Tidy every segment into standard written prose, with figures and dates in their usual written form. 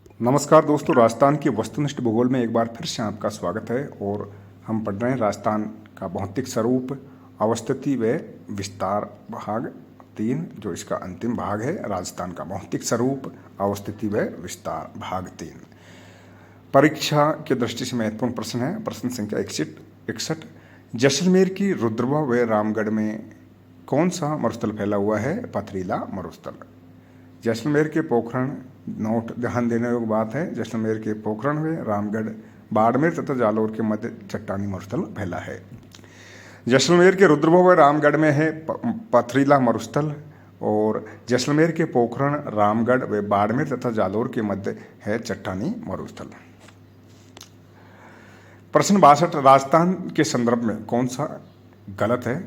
नमस्कार दोस्तों, राजस्थान की वस्तुनिष्ठ भूगोल में एक बार फिर से आपका स्वागत है। और हम पढ़ रहे हैं राजस्थान का भौतिक स्वरूप, अवस्थिति व विस्तार भाग 3, जो इसका अंतिम भाग है। राजस्थान का भौतिक स्वरूप, अवस्थिति व विस्तार भाग 3 परीक्षा की दृष्टि से महत्वपूर्ण प्रश्न है। प्रश्न संख्या 61। जैसलमेर की रुद्रवा व रामगढ़ में कौन सा मरुस्थल फैला हुआ है? पथरीला मरुस्थल। जैसलमेर के पोखरण, नोट ध्यान देने योग्य बात है, जैसलमेर के पोखरण में रामगढ़, बाड़मेर तथा जालौर के मध्य चट्टानी मरुस्थल फैला है। जैसलमेर के रुद्रभव व रामगढ़ में है पथरीला मरुस्थल, और जैसलमेर के पोखरण, रामगढ़ व बाड़मेर तथा जालौर के मध्य है चट्टानी मरुस्थल। प्रश्न 62। राजस्थान के संदर्भ में कौन सा गलत है?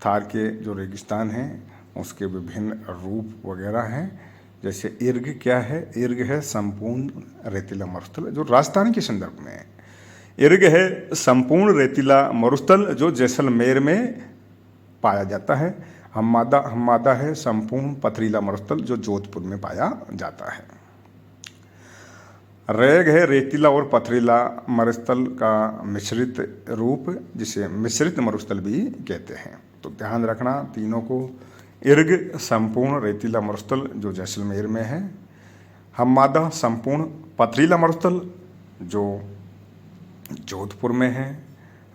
थार के जो रेगिस्तान हैं उसके विभिन्न रूप वगैरह हैं। जैसे इर्ग क्या है? इर्ग है संपूर्ण रेतीला मरुस्थल, जो राजस्थान के संदर्भ में है। इर्ग है संपूर्ण रेतीला मरुस्थल जो जैसलमेर में पाया जाता है। हम्मादा है संपूर्ण पथरीला मरुस्थल जो जोधपुर में पाया जाता है। रेग है रेतीला और पथरीला मरुस्थल का मिश्रित रूप, जिसे मिश्रित मरुस्थल भी कहते हैं। तो ध्यान रखना तीनों को। इर्ग संपूर्ण रेतीला मरुस्थल जो जैसलमेर में है। हम्मादा संपूर्ण पथरीला मरुस्थल जो जोधपुर में है।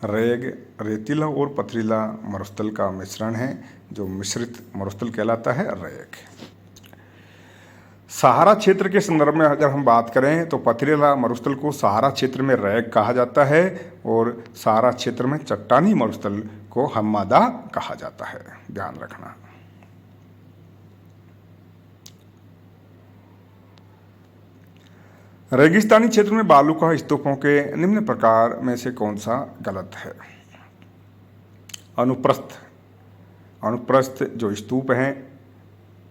रेग रेतीला और पथरीला मरुस्थल का मिश्रण है जो मिश्रित मरुस्थल कहलाता है, रेग। सहारा क्षेत्र के संदर्भ में अगर हम बात करें तो पथरीला मरुस्थल को सहारा क्षेत्र में रेग कहा जाता है, और सहारा क्षेत्र में चट्टानी मरुस्थल को हम्मादा कहा जाता है। ध्यान रखना। रेगिस्तानी क्षेत्र में बालूका स्तूपों के निम्न प्रकार में से कौन सा गलत है? अनुप्रस्थ। अनुप्रस्थ जो स्तूप हैं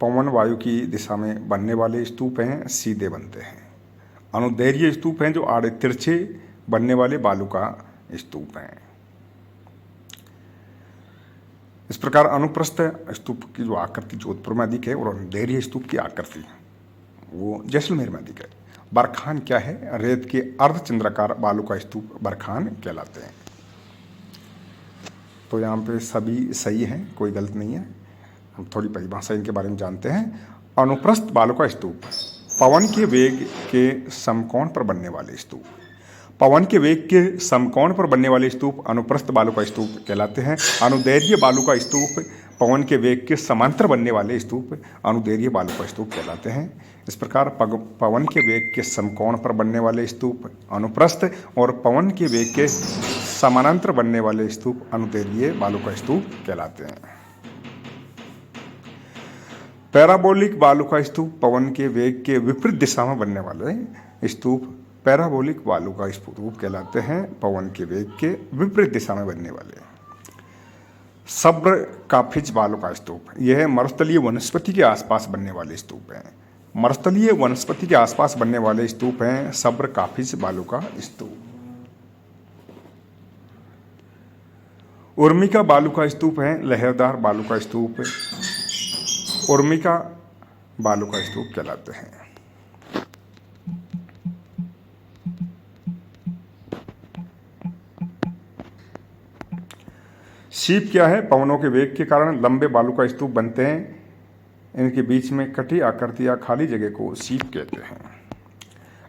पवन वायु की दिशा में बनने वाले स्तूप हैं, सीधे बनते हैं। अनुदैर्घ्य स्तूप हैं जो आड़े तिरछे बनने वाले बालूका स्तूप हैं। इस प्रकार अनुप्रस्थ स्तूप की जो आकृति जोधपुर में अधिक है, और अनुदैर्घ्य स्तूप की आकृति वो जैसलमेर में अधिक है। बरखान क्या है? रेत के अर्धचंद्राकार बालू का स्तूप बरखान कहलाते हैं। तो यहाँ पे सभी सही हैं, कोई गलत नहीं है। हम थोड़ी परिभाषा इनके बारे में जानते हैं। अनुप्रस्थ बालू का स्तूप पवन के वेग के समकोण पर बनने वाले स्तूप। पवन के वेग के समकोण पर बनने वाले स्तूप अनुप्रस्थ बालू का स्तूप कहलाते हैं। अनुदैर्घ्य बालू का स्तूप पवन के वेग के समांतर बनने वाले स्तूप अनुदैर्घ्य बालू का स्तूप कहलाते हैं। इस प्रकार पवन के वेग के समकोण पर बनने वाले स्तूप अनुप्रस्थ, और पवन के वेग के समानांतर बनने वाले स्तूप अनुदैर्घ्य बालू का स्तूप कहलाते हैं। पैराबोलिक बालू का स्तूप पवन के वेग के विपरीत दिशा में बनने वाले स्तूप पैराबोलिक बालू का स्तूप कहलाते हैं। पवन के वेग के विपरीत दिशा में बनने वाले। सब्र काफिज बालू का स्तूप, यह मरुस्थलीय वनस्पति के आसपास बनने वाले स्तूप हैं। मरुस्थलीय वनस्पति के आसपास बनने वाले स्तूप हैं सब्र काफिज बालू का स्तूप। उर्मिका बालू का स्तूप है लहरदार बालू का स्तूप, उर्मिका बालू का स्तूप कहलाते हैं। शीप क्या है? पवनों के वेग के कारण लंबे बालू का स्तूप बनते हैं। इनके बीच में कटी आकृति या खाली जगह को शीप कहते हैं।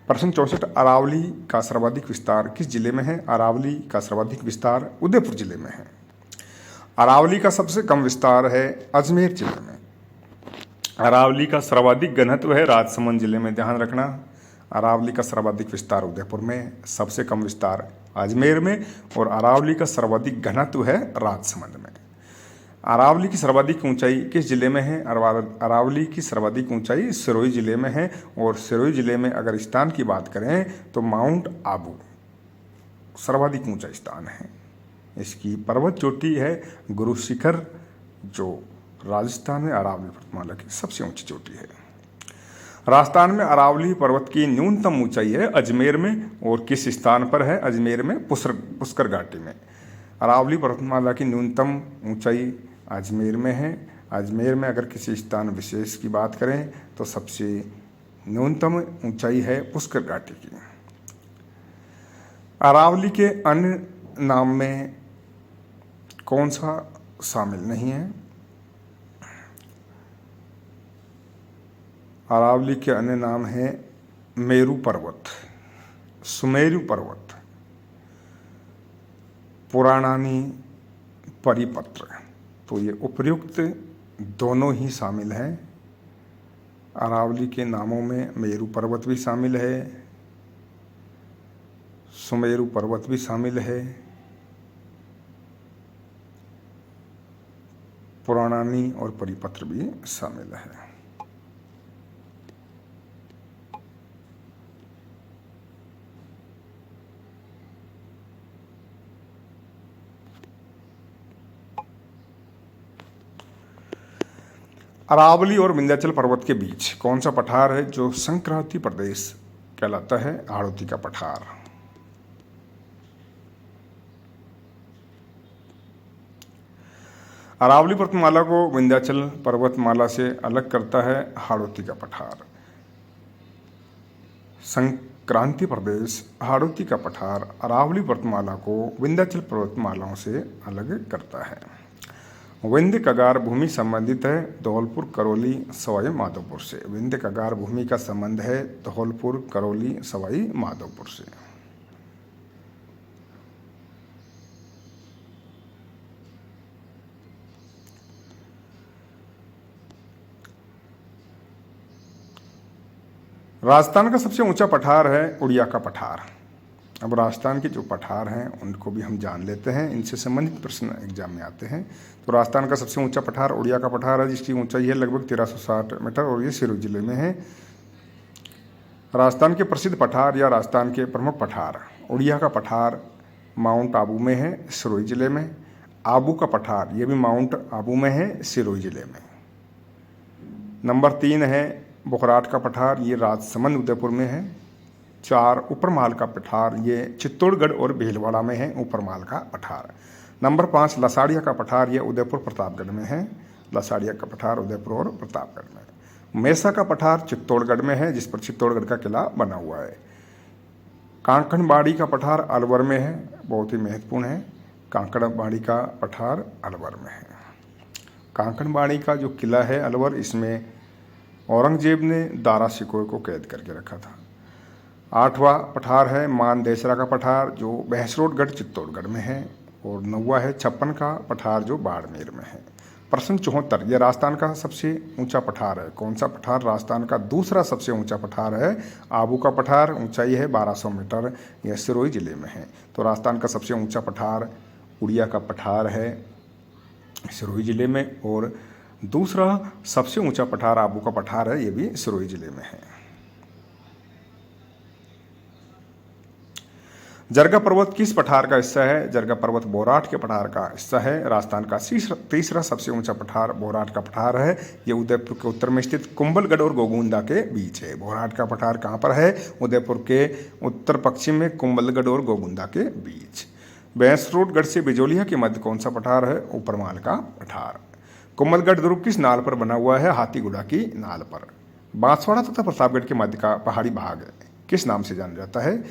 प्रश्न 64। अरावली का सर्वाधिक विस्तार किस जिले में है? अरावली का सर्वाधिक विस्तार उदयपुर जिले में है। अरावली का सबसे कम विस्तार है अजमेर जिले में। अरावली का सर्वाधिक घनत्व है राजसमंद जिले में। ध्यान रखना, अरावली का सर्वाधिक विस्तार उदयपुर में, सबसे कम विस्तार अजमेर में, और अरावली का सर्वाधिक घनत्व है राजसमंद में। अरावली की सर्वाधिक ऊंचाई किस जिले में है? अरावली की सर्वाधिक ऊंचाई सिरोही जिले में है, और सिरोही जिले में अगर स्थान की बात करें तो माउंट आबू सर्वाधिक ऊंचा स्थान है। इसकी पर्वत चोटी है गुरु शिखर, जो राजस्थान में अरावली पर्वतमाला की सबसे ऊंची चोटी है। राजस्थान में अरावली पर्वत की न्यूनतम ऊंचाई है अजमेर में, और किस स्थान पर है? अजमेर में पुष्कर घाटी में। अरावली पर्वतमाला की न्यूनतम ऊंचाई अजमेर में है। अजमेर में अगर किसी स्थान विशेष की बात करें तो सबसे न्यूनतम ऊंचाई है पुष्कर घाटी की। अरावली के अन्य नाम में कौन सा शामिल नहीं है? अरावली के अन्य नाम है मेरू पर्वत, सुमेरु पर्वत, पुराणानी, परिपत्र। तो ये उपर्युक्त दोनों ही शामिल हैं। अरावली के नामों में मेरू पर्वत भी शामिल है, सुमेरु पर्वत भी शामिल है, पुराणानी और परिपत्र भी शामिल है। अरावली और विंध्याचल पर्वत के बीच कौन सा पठार है जो संक्रांति प्रदेश कहलाता है? हाड़ौती का पठार। अरावली पर्वतमाला को विंध्याचल पर्वतमाला से अलग करता है हाड़ौती का पठार। संक्रांति प्रदेश हाड़ौती का पठार अरावली पर्वतमाला को विंध्याचल पर्वतमालाओं से अलग करता है। विंध्य कगार भूमि संबंधित है धौलपुर, करौली, सवाई माधोपुर से। विंध्य कगार भूमि का संबंध है धौलपुर, करौली, सवाई माधोपुर से। राजस्थान का सबसे ऊंचा पठार है उड़िया का पठार। अब राजस्थान के जो पठार हैं उनको भी हम जान लेते हैं, इनसे संबंधित प्रश्न एग्जाम में आते हैं। तो राजस्थान का सबसे ऊंचा पठार उड़िया का पठार है, जिसकी ऊंचाई है लगभग 1360 मीटर और ये सिरोही जिले में है। राजस्थान के प्रसिद्ध पठार या राजस्थान के प्रमुख पठार, उड़िया का पठार माउंट आबू में है, सिरोही जिले में। आबू का पठार ये भी माउंट आबू में है, सिरोही जिले में। नंबर 3 है बुखराट का पठार, ये राजसमंद उदयपुर में है। 4 ऊपरमाल का पठार, ये चित्तौड़गढ़ और भीलवाड़ा में है ऊपरमाल का पठार। नंबर 5 लसाड़िया का पठार, ये उदयपुर प्रतापगढ़ में है। लसाड़िया का पठार उदयपुर और प्रतापगढ़ में। मेसा का पठार चित्तौड़गढ़ में है, जिस पर चित्तौड़गढ़ का किला बना हुआ है। कांकड़बाड़ी का पठार अलवर में है, बहुत ही महत्वपूर्ण है। कांकड़बाड़ी का पठार अलवर में है। कांकड़बाड़ी का जो किला है अलवर, इसमें औरंगजेब ने दारा सिकोह को कैद करके रखा था। 8वां पठार है मानदेसरा का पठार, जो बहसरोटगढ़ चित्तौड़गढ़ में है। और 9वां है छप्पन का पठार, जो बाड़मेर में है। प्रश्न 74, यह राजस्थान का सबसे ऊंचा पठार है। कौन सा पठार राजस्थान का दूसरा सबसे ऊंचा पठार है? आबू का पठार, ऊंचाई है 1200 मीटर, यह सिरोही जिले में है। तो राजस्थान का सबसे ऊंचा पठार उड़िया का पठार है, सिरोही जिले में। और दूसरा सबसे ऊंचा पठार आबू का पठार है, ये भी सिरोही जिले में है। जरगा पर्वत किस पठार का हिस्सा है? जरगा पर्वत बोराट के पठार का हिस्सा है। राजस्थान का तीसरा सबसे ऊंचा पठार बोराट का पठार है। ये उदयपुर के उत्तर में स्थित कुंभलगढ़ और गोगुंदा के बीच है। बोराट का पठार कहाँ पर है? उदयपुर के उत्तर पश्चिम में कुंभलगढ़ और गोगुंदा के बीच। बहसरोटगढ़ से बिजोलिया के मध्य कौन सा पठार है? ऊपरमाल का पठार। कुंभलगढ़ दुर्ग किस नाल पर बना हुआ है? हाथीगुड़ा की नाल पर। बांसवाड़ा तथा प्रतापगढ़ के मध्य का पहाड़ी भाग किस नाम से जाना जाता है?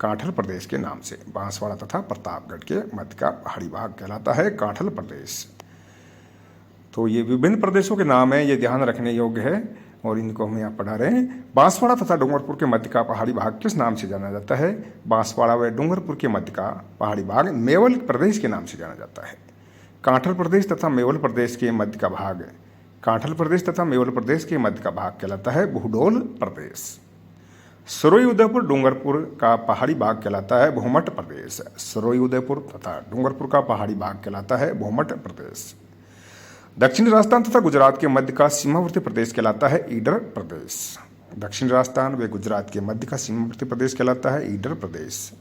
कांठल प्रदेश के नाम से। बांसवाड़ा तथा प्रतापगढ़ के मध्य का पहाड़ी भाग कहलाता है कांठल प्रदेश। तो ये विभिन्न प्रदेशों के नाम हैं, ये ध्यान रखने योग्य है और इनको हम यहाँ पढ़ा रहे हैं। बांसवाड़ा तथा डूंगरपुर के मध्य का पहाड़ी भाग किस नाम से जाना जाता है? बांसवाड़ा व डूंगरपुर के मध्य का पहाड़ी भाग मेवल प्रदेश के नाम से जाना जाता है। कांठल प्रदेश तथा मेवल प्रदेश के मध्य का भाग, कांठल प्रदेश तथा मेवल प्रदेश के मध्य का भाग कहलाता है भूडोल प्रदेश। सिरोही उदयपुर डूंगरपुर का पहाड़ी भाग कहलाता है भूमट प्रदेश। सिरोही उदयपुर तथा डूंगरपुर का पहाड़ी भाग कहलाता है भूमट प्रदेश। दक्षिण राजस्थान तथा गुजरात के मध्य का सीमावर्ती प्रदेश कहलाता है ईडर प्रदेश। दक्षिण राजस्थान व गुजरात के मध्य का सीमावर्ती प्रदेश कहलाता है ईडर प्रदेश।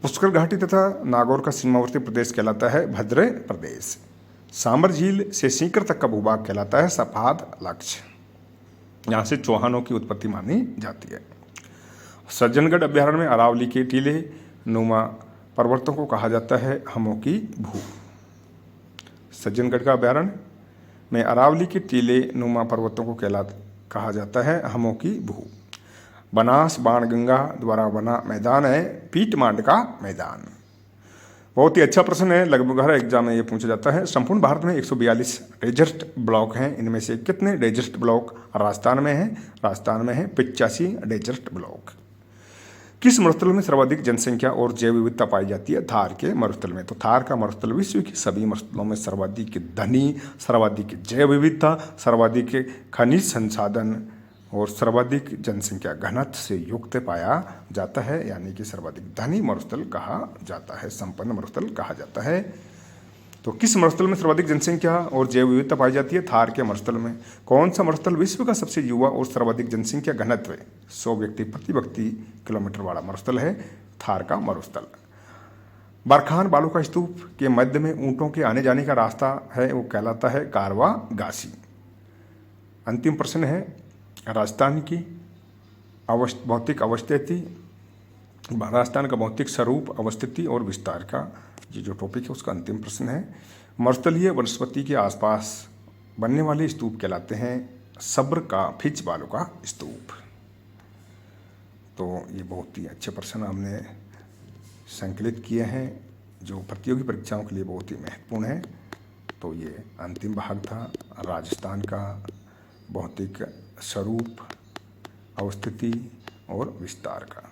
पुष्कर घाटी तथा नागौर का सीमावर्ती प्रदेश कहलाता है भद्र प्रदेश। सांबर झील से सीकर तक का भूभाग कहलाता है सफाद लक्ष्य। यहाँ से चौहानों की उत्पत्ति मानी जाती है। सज्जनगढ़ अभ्यारण्य में अरावली के टीले नुमा पर्वतों को कहा जाता है हमों की भू। सज्जनगढ़ का अभ्यारण्य में अरावली के टीले नुमा पर्वतों को कहा जाता है हमों की भू। बनास बाणगंगा द्वारा बना मैदान है पीट मांड का मैदान। बहुत ही अच्छा प्रश्न है, लगभग हर एग्जाम में ये पूछा जाता है। संपूर्ण भारत में 142 डेजर्ट ब्लॉक हैं। इनमें से कितने डेजर्ट ब्लॉक राजस्थान में हैं? राजस्थान में है 85 डेजर्ट ब्लॉक। किस मरुस्थल में सर्वाधिक जनसंख्या और जैव विविधता पाई जाती है? थार के मरुस्थल में। तो थार का मरुस्थल विश्व के सभी मरुस्थलों में सर्वाधिक धनी, सर्वाधिक जैव विविधता, सर्वाधिक खनिज संसाधन और सर्वाधिक जनसंख्या घनत्व से युक्त पाया जाता है, यानी कि सर्वाधिक धनी मरुस्थल कहा जाता है, संपन्न मरुस्थल कहा जाता है। तो किस मरुस्थल में सर्वाधिक जनसंख्या और जैव विविधता पाई जाती है? थार के मरुस्थल में। कौन सा मरुस्थल विश्व का सबसे युवा और सर्वाधिक जनसंख्या घनत्व 100 व्यक्ति प्रति किलोमीटर वाला मरुस्थल है थार का मरुस्थल। बरखान बालू का स्तूप के मध्य में ऊंटों के आने जाने का रास्ता है, वो कहलाता है कारवा गासी। अंतिम प्रश्न है राजस्थान की भौतिक अवस्थिति, राजस्थान का भौतिक स्वरूप, अवस्थिति और विस्तार का ये जो टॉपिक है उसका अंतिम प्रश्न है। मरुस्थलीय वनस्पति के आसपास बनने वाले स्तूप कहलाते हैं सब्र का फिज बालू का स्तूप। तो ये बहुत ही अच्छे प्रश्न हमने संकलित किए हैं जो प्रतियोगी परीक्षाओं के लिए बहुत ही महत्वपूर्ण है। तो ये अंतिम भाग था राजस्थान का भौतिक स्वरूप, अवस्थिति और विस्तार का।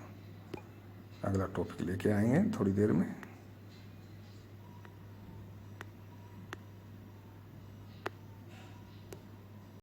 अगला टॉपिक लेके आएंगे थोड़ी देर में।